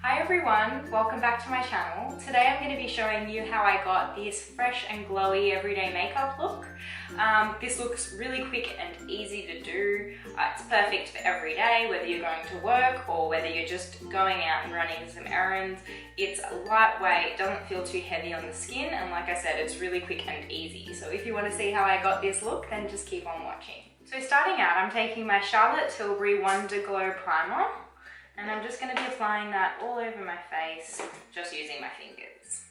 Hi everyone, welcome back to my channel. Today I'm going to be showing you how I got this fresh and glowy everyday makeup look. This looks really quick and easy to do. It's perfect for every day, whether you're going to work or whether you're just going out and running some errands. It's lightweight, doesn't feel too heavy on the skin, and like I said, it's really quick and easy. So if you want to see how I got this look, then just keep on watching. So starting out, I'm taking my Tilbury Wonder Glow Primer. And I'm just going to be applying that all over my face, just using my fingers.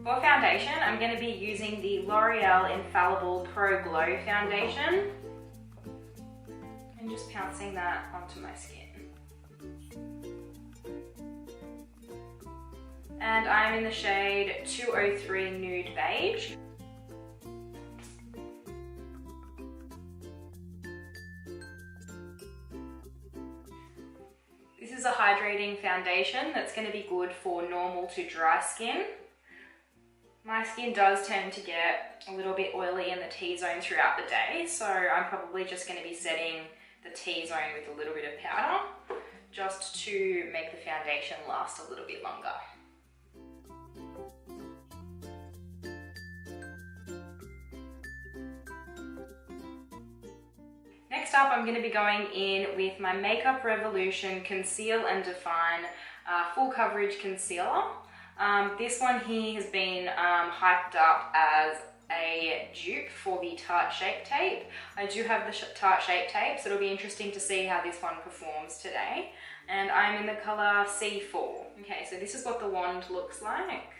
For foundation, I'm going to be using the L'Oreal Infallible Pro Glow Foundation. And just pouncing that onto my skin. And I'm in the shade 203 Nude Beige. This is a hydrating foundation that's going to be good for normal to dry skin. My skin does tend to get a little bit oily in the T-zone throughout the day, so I'm probably just going to be setting the T-zone with a little bit of powder just to make the foundation last a little bit longer. Next up, I'm going to be going in with my Makeup Revolution Conceal and Define Full Coverage Concealer. This one here has been hyped up as a dupe for the Tarte Shape Tape. I do have the Tarte Shape Tape, so it'll be interesting to see how this one performs today. And I'm in the colour C4. Okay, so this is what the wand looks like.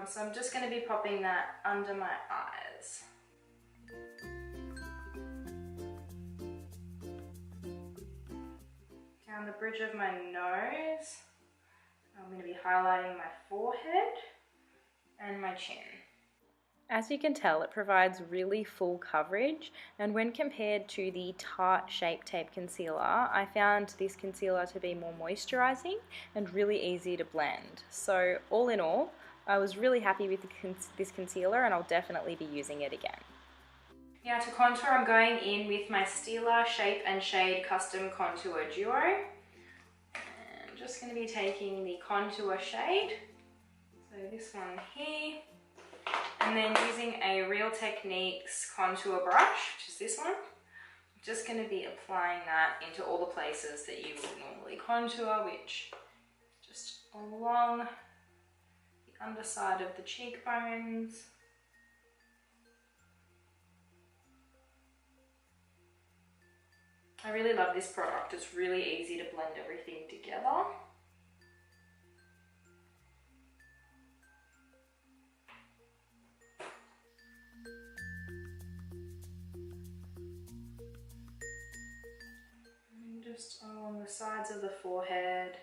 So I'm just going to be popping that under my eyes. Down the bridge of my nose. I'm going to be highlighting my forehead and my chin. As you can tell, it provides really full coverage, and when compared to the Tarte Shape Tape Concealer, I found this concealer to be more moisturizing and really easy to blend. So all in all, I was really happy with this concealer, and I'll definitely be using it again. Now to contour, I'm going in with my Stila Shape and Shade Custom Contour Duo. And I'm just going to be taking the contour shade, so this one here, and then using a Real Techniques contour brush, which is this one. I'm just going to be applying that into all the places that you would normally contour, which is just along the underside of the cheekbones. I really love this product. It's really easy to blend everything together. And just along the sides of the forehead.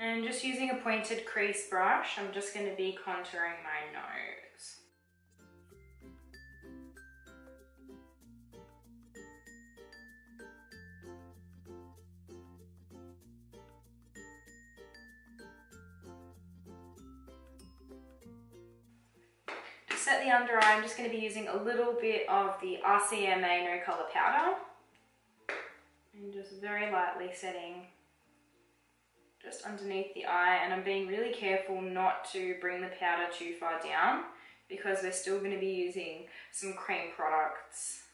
And just using a pointed crease brush, I'm just going to be contouring my nose. To set the under eye, I'm just going to be using a little bit of the RCMA No Colour Powder. And just very lightly setting just underneath the eye, and I'm being really careful not to bring the powder too far down because we're still going to be using some cream products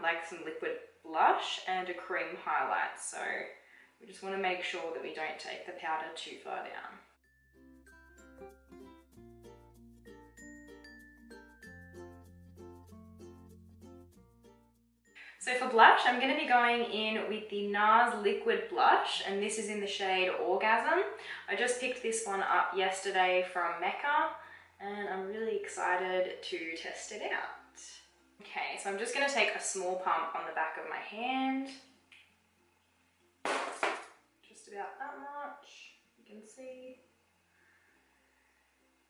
like some liquid blush and a cream highlight, so we just want to make sure that we don't take the powder too far down. So for blush, I'm going to be going in with the Nars Liquid Blush, and this is in the shade Orgasm. I just picked this one up yesterday from Mecca, and I'm really excited to test it out. Okay, so I'm just going to take a small pump on the back of my hand. about that much, you can see.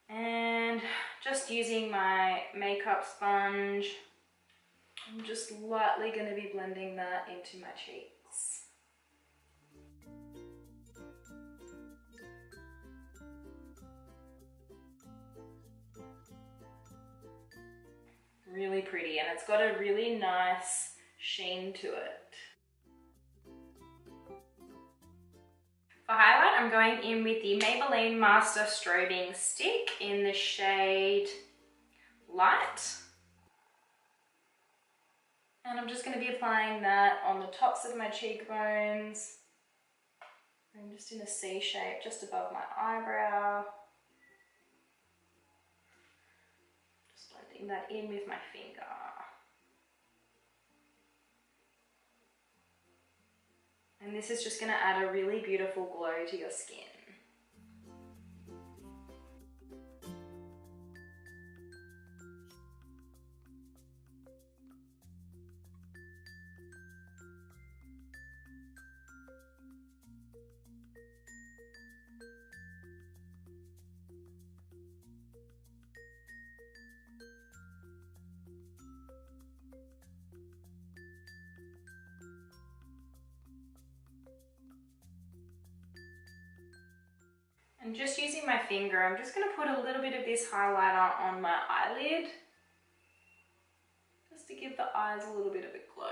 And just using my makeup sponge, I'm just lightly going to be blending that into my cheeks. Really pretty, and it's got a really nice sheen to it. For highlight, I'm going in with the Maybelline Master Strobing Stick in the shade Light. And I'm just going to be applying that on the tops of my cheekbones. I'm just in a C shape just above my eyebrow. Just blending that in with my finger. And this is just going to add a really beautiful glow to your skin. And just using my finger, I'm just going to put a little bit of this highlighter on my eyelid, just to give the eyes a little bit of a glow.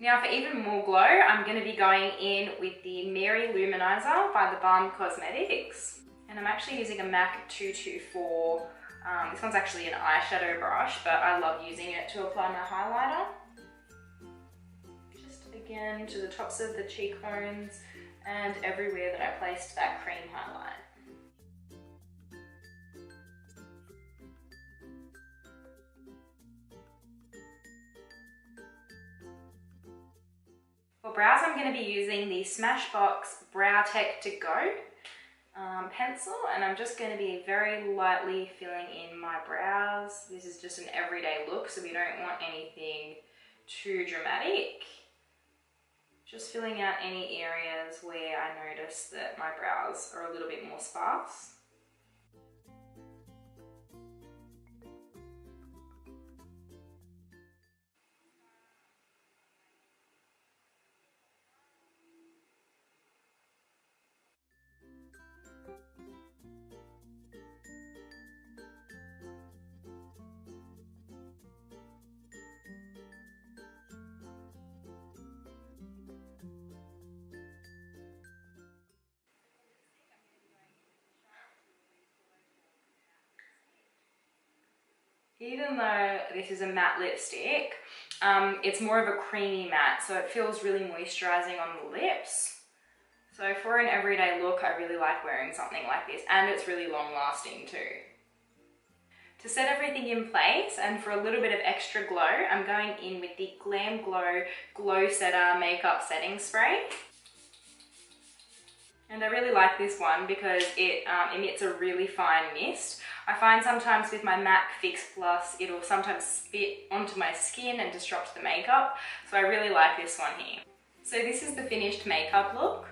Now for even more glow, I'm going to be going in with the Mary Lou Manizer by the Balm Cosmetics. And I'm actually using a MAC 224. This one's actually an eyeshadow brush, but I love using it to apply my highlighter. Just again to the tops of the cheekbones and everywhere that I placed that cream highlight. For brows, I'm going to be using the Smashbox Brow Tech To Go pencil, and I'm just going to be very lightly filling in my brows. This is just an everyday look, so we don't want anything too dramatic. Just filling out any areas where I notice that my brows are a little bit more sparse. Even though this is a matte lipstick, it's more of a creamy matte, so it feels really moisturizing on the lips. So for an everyday look, I really like wearing something like this, and it's really long lasting too. To set everything in place and for a little bit of extra glow, I'm going in with the Glam Glow Glowsetter Makeup Setting Spray. And I really like this one because it emits a really fine mist. I find sometimes with my MAC Fix Plus, it'll sometimes spit onto my skin and disrupt the makeup. So I really like this one here. So this is the finished makeup look.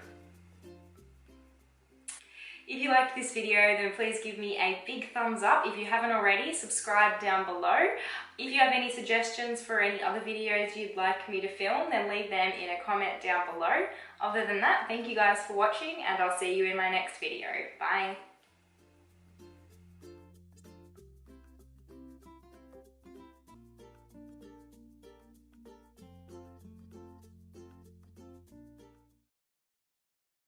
If you liked this video, then please give me a big thumbs up. If you haven't already, subscribe down below. If you have any suggestions for any other videos you'd like me to film, then leave them in a comment down below. Other than that, thank you guys for watching, and I'll see you in my next video. Bye.